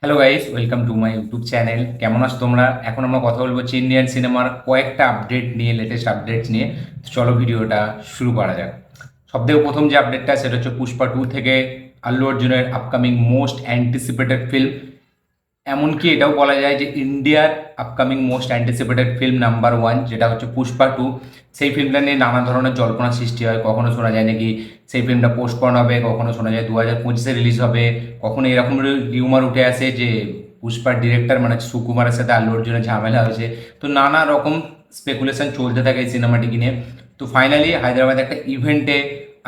Hello guys, welcome to my YouTube channel. কেমন আছো তোমরা? এখন আমরা কথা বলবো ইন্ডিয়ান সিনেমার কয়েকটা আপডেট নিয়ে, লেটেস্ট আপডেটস নিয়ে। তো চলো ভিডিওটা শুরু করা যাক। সবথেকে প্রথম যে আপডেটটা সেটা হচ্ছে পুষ্পা 2 থেকে আল্লু অর্জুনের আপকামিং মোস্ট অ্যান্টিসিপেটেড ফিল্ম, এমনকি এটাও বলা যায় যে ইন্ডিয়ার upcoming most anticipated film number 1, যেটা হচ্ছে পুষ্পা 2। সেই ফিল্মটা নিয়ে নানা ধরনের জল্পনা সৃষ্টি হয়। কখনো শোনা যায় নাকি সেই ফিল্মটা পোস্টপন হবে, কখনো শোনা যায় 2025-এ রিলিজ হবে, কখনো এরকম রিউমার উঠে আসে যে পুষ্পার ডিরেক্টর মানে সুকুমারের সাথে আল্লু অর্জুনের ঝামেলা হয়েছে। তো নানা রকম স্পেকুলেশন চলতে থাকে এই সিনেমাটিকে নিয়ে। তো ফাইনালি হায়দ্রাবাদে একটা ইভেন্টে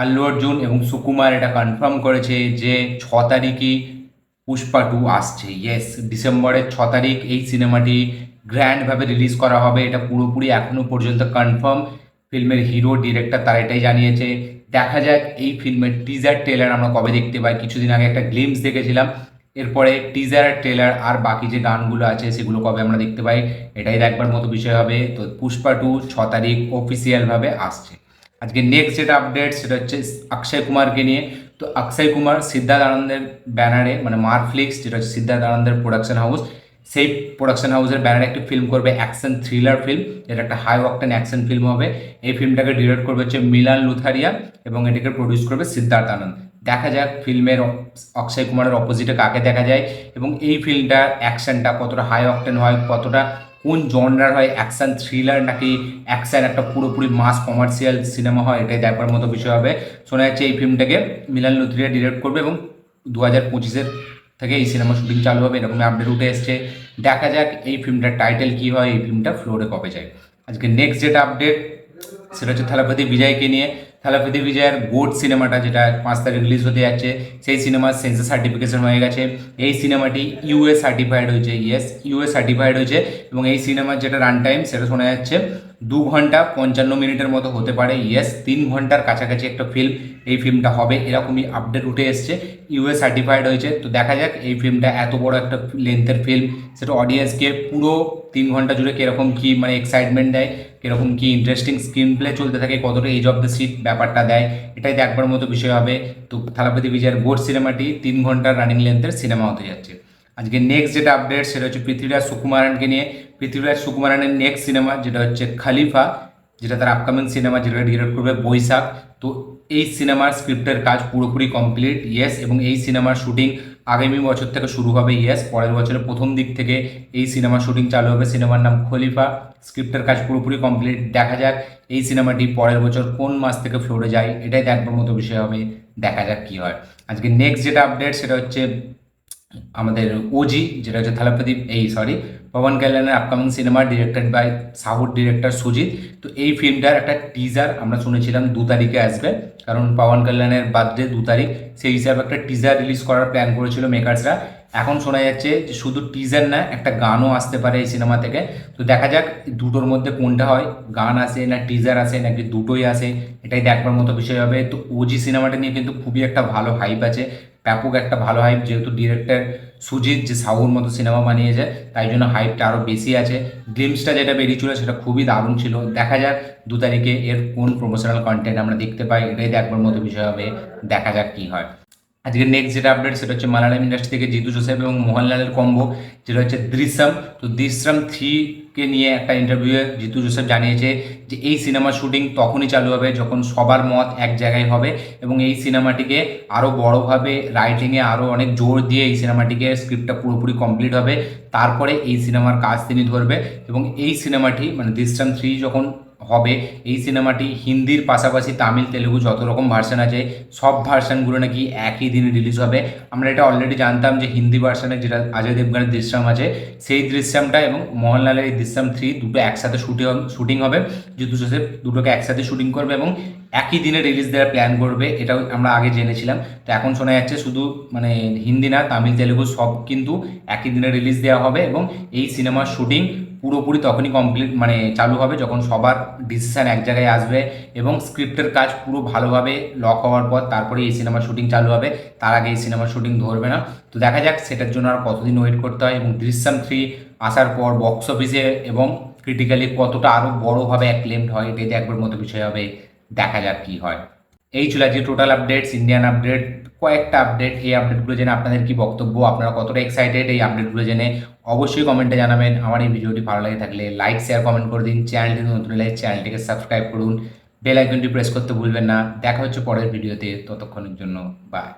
আল্লু অর্জুন এবং সুকুমার এটা কনফার্ম করেছে যে 6 তারিখই পুষ্পা 2 আসছে। ইয়েস, ডিসেম্বরের 6 তারিখ এই সিনেমাটি গ্র্যান্ডভাবে রিলিজ করা হবে। এটা পুরোপুরি এখনও পর্যন্ত কনফার্ম। ফিল্মের হিরো ডিরেক্টর তারা এটাই জানিয়েছে। দেখা যাক এই ফিল্মের টিজার ট্রেলার আমরা কবে দেখতে পাই। কিছুদিন আগে একটা গ্লিমস দেখেছিলাম, এরপরে টিজার ট্রেলার আর বাকি যে গানগুলো আছে সেগুলো কবে আমরা দেখতে পাই এটাই দেখবার মতো বিষয় হবে। তো পুষ্পা 2 6 তারিখ অফিসিয়ালভাবে আসছে। আজকে নেক্সট যেটা আপডেট সেটা হচ্ছে অক্ষয় কুমারকে নিয়ে। তো অক্ষয় কুমার সিদ্ধার্থ আনন্দের ব্যানারে, মানে মারফ্লিক্স যেটা হচ্ছে সিদ্ধার্থ আনন্দের প্রোডাকশন হাউস, সেই প্রোডাকশন হাউসের ব্যানারে একটি ফিল্ম করবে, অ্যাকশন থ্রিলার ফিল্ম। এটা একটা হাই অকটেন অ্যাকশন ফিল্ম হবে। এই ফিল্মটাকে ডিরেক্ট করবে হচ্ছে মিলান লুথারিয়া এবং এটাকে প্রডিউস করবে সিদ্ধার্থ আনন্দ। দেখা যাক ফিল্মের অক্ষয় কুমারের অপোজিটে কাকে দেখা যায় এবং এই ফিল্মটার অ্যাকশনটা কতটা হাই অকটেন হয়, কতটা কোন জনরার হয়, অ্যাকশন থ্রিলার নাকি অ্যাকশন একটা পুরোপুরি মাস কমার্শিয়াল সিনেমা হয়, এটাই দেখবার মতো বিষয় হবে। শোনা যাচ্ছে এই ফিল্মটাকে মিলান লুথরিয়া ডিরেক্ট করবে এবং 2025-এর থেকে এই সিনেমা শুটিং চালু হবে, এরকম আপডেট উঠে এসছে। দেখা যাক এই ফিল্মটার টাইটেল কী হয়, এই ফিল্মটা ফ্লোরে কবে যায়। আজকে নেক্সট যেটা আপডেট সেটা হচ্ছে থালাপতি বিজয়কে নিয়ে। থালাপতি বিজয়ের গোড সিনেমাটা যেটা 5 তারিখ রিলিজ হতে যাচ্ছে, সেই সিনেমার সেন্সার সার্টিফিকেশন হয়ে গেছে। এই সিনেমাটি ইউএ সার্টিফাইড হয়েছে। ইয়েস, ইউএ সার্টিফাইড হয়েছে এবং এই সিনেমার যেটা রান টাইম সেটা শোনা যাচ্ছে 2 ঘন্টা 55 মিনিটের মতো হতে পারে। ইয়েস, 3 ঘন্টার কাছাকাছি একটা ফিল্ম এই ফিল্মটা হবে, এরকমই আপডেট উঠে এসছে। ইউএ সার্টিফাইড হয়েছে। তো দেখা যাক এই ফিল্মটা এত বড় একটা লেন্থের ফিল্ম, সেটা অডিয়েন্সকে পুরো 3 ঘন্টা জুড়ে কীরকম কী মানে এক্সাইটমেন্ট দেয়, কীরকম কী ইন্টারেস্টিং স্ক্রিন প্লে চলতে থাকে, কতটা এজ অফ দ্য সিট ব্যাপারটা দেয়, এটাই দেখবার মতো বিষয় হবে। তো থালাপতি বিজয়ের গোড সিনেমাটি 3 ঘন্টার রানিং লেন্থের সিনেমা হতে যাচ্ছে। আজকে নেক্সট যেটা আপডেট সেটা হচ্ছে পৃথ্বীরাজ সুকুমারনকে নিয়ে। পৃথ্বীরাজ সুকুমারনের নেক্সট সিনেমা যেটা হচ্ছে খলিফা, যেটা তার আপকামিং সিনেমা, যেটা ডিরেক্ট করবে বৈশাখ। তো এই সিনেমার স্ক্রিপ্টের কাজ পুরোপুরি কমপ্লিট। ইয়েস, এবং এই সিনেমার শুটিং আগামী বছর থেকে শুরু হবে। ইয়েস, পরের বছরের প্রথম দিক থেকে এই সিনেমার শুটিং চালু হবে। সিনেমার নাম খলিফা। স্ক্রিপ্টের কাজ পুরোপুরি কমপ্লিট। দেখা যাক এই সিনেমাটি পরের বছর কোন মাস থেকে ফ্লোরে যায়, এটাই দেখবার মতো বিষয় হবে। দেখা যাক কী হয়। আজকে নেক্সট যেটা আপডেট সেটা হচ্ছে আমাদের ওজি, যেটা হচ্ছে থালাপতি পবন কল্যাণের upcoming cinema, directed by south director Sujeeth. তো এই ফিল্মটার একটা টিজার আমরা শুনেছিলাম 2 তারিখে আসবে, কারণ পবন কল্যাণের বার্থডে 2 তারিখ, সেই হিসাবে একটা টিজার রিলিজ করার প্ল্যান করেছিল মেকার্সরা। এখন শোনা যাচ্ছে যে শুধু টিজার না, একটা গানও আসতে পারে এই সিনেমা থেকে। তো দেখা যাক দুটোর মধ্যে কোনটা হয়, গান আসে না টিজার আসে নাকি দুটোই আসে, এটাই দেখবার মতো বিষয় হবে। তো ওজি সিনেমাটা নিয়ে কিন্তু খুবই একটা ভালো হাইপ আছে, ব্যাপক একটা ভালো হাইপ, যেহেতু ডিরেক্টর সুজিত যে সাউর মতো সিনেমা বানিয়েছে তাই জন্য হাইপটা আরও বেশি আছে। গ্লিমসটা যেটা বেরিয়েছিল সেটা খুবই দারুণ ছিল। দেখা যাক 2 তারিখে এর কোন প্রমোশনাল কন্টেন্ট আমরা দেখতে পাই, এটাই দেখবার মতো বিষয় হবে। দেখা যাক কী হয়। আজকে নেক্সট যেটা আপডেট সেটা হচ্ছে মালায়ালাম ইন্ডাস্ট্রি থেকে জিতু জোসেফ এবং মোহনলালের কম্বো, যেটা হচ্ছে দৃশ্যম। তো দৃশ্যম 3-কে নিয়ে একটা ইন্টারভিউয়ে জিতু জোসেফ জানিয়েছে যে এই সিনেমার শুটিং তখনই চালু হবে যখন সবার মত এক জায়গায় হবে এবং এই সিনেমাটিকে আরও বড়োভাবে রাইটিংয়ে আরও অনেক জোর দিয়ে এই সিনেমাটিকে স্ক্রিপ্টটা পুরোপুরি কমপ্লিট হবে, তারপরে এই সিনেমার কাজ তিনি ধরবে। এবং এই সিনেমাটি মানে দৃশ্যম 3 যখন হবে, এই সিনেমাটি হিন্দির পাশাপাশি তামিল তেলেগু যত রকম ভার্সান আছে সব ভার্সানগুলো নাকি একই দিনে রিলিজ হবে। আমরা এটা অলরেডি জানতাম যে হিন্দি ভার্সানে যেটা অজয় দেবগনের দৃশ্যম আছে, সেই দৃশ্যমটা এবং মোহনলালের এই দৃশ্যম 3 দুটো একসাথে শুটিং হবে। জিতু জোসেফ দুটোকে একসাথে শুটিং করবে এবং একই দিনে রিলিজ দেওয়ার প্ল্যান করবে, এটাও আমরা আগে জেনেছিলাম। তো এখন শোনা যাচ্ছে শুধু মানে হিন্দি না, তামিল তেলেগু সব কিন্তু একই দিনে রিলিজ দেওয়া হবে এবং এই সিনেমার শুটিং পুরোপুরি তখনই কমপ্লিট মানে চালু হবে যখন সবার ডিসিশান এক জায়গায় আসবে এবং স্ক্রিপ্টের কাজ পুরো ভালোভাবে লক হওয়ার পর তারপরে এই সিনেমার শুটিং চালু হবে। তার আগে এই সিনেমার শুটিং ধরবে না। তো দেখা যাক সেটার জন্য আর কতদিন ওয়েট করতে হয় এবং দৃশ্যম 3 আসার পর বক্স অফিসে এবং ক্রিটিক্যালি কতটা আরও বড়োভাবে অ্যাক্লেমড হয়, এটাই দেখবার মতো বিষয় হবে। দেখা যাক কী হয়। এই ছিল আজকে টোটাল আপডেটস, ইন্ডিয়ান আপডেট কয়েকটা আপডেট। এই আপডেটগুলো জেনে আপনাদের কি বক্তব্য, আপনারা কতটা এক্সাইটেড এই আপডেটগুলো জেনে অবশ্যই কমেন্টে জানাবেন। আমার এই ভিডিওটি ভালো লাগে থাকলে লাইক শেয়ার কমেন্ট করে দিন। চ্যানেলটি নতুন হলে চ্যানেলটিকে সাবস্ক্রাইব করুন, বেল আইকনটি প্রেস করতে ভুলবেন না। দেখা হচ্ছে পরের ভিডিওতে, ততক্ষণের জন্য বাই।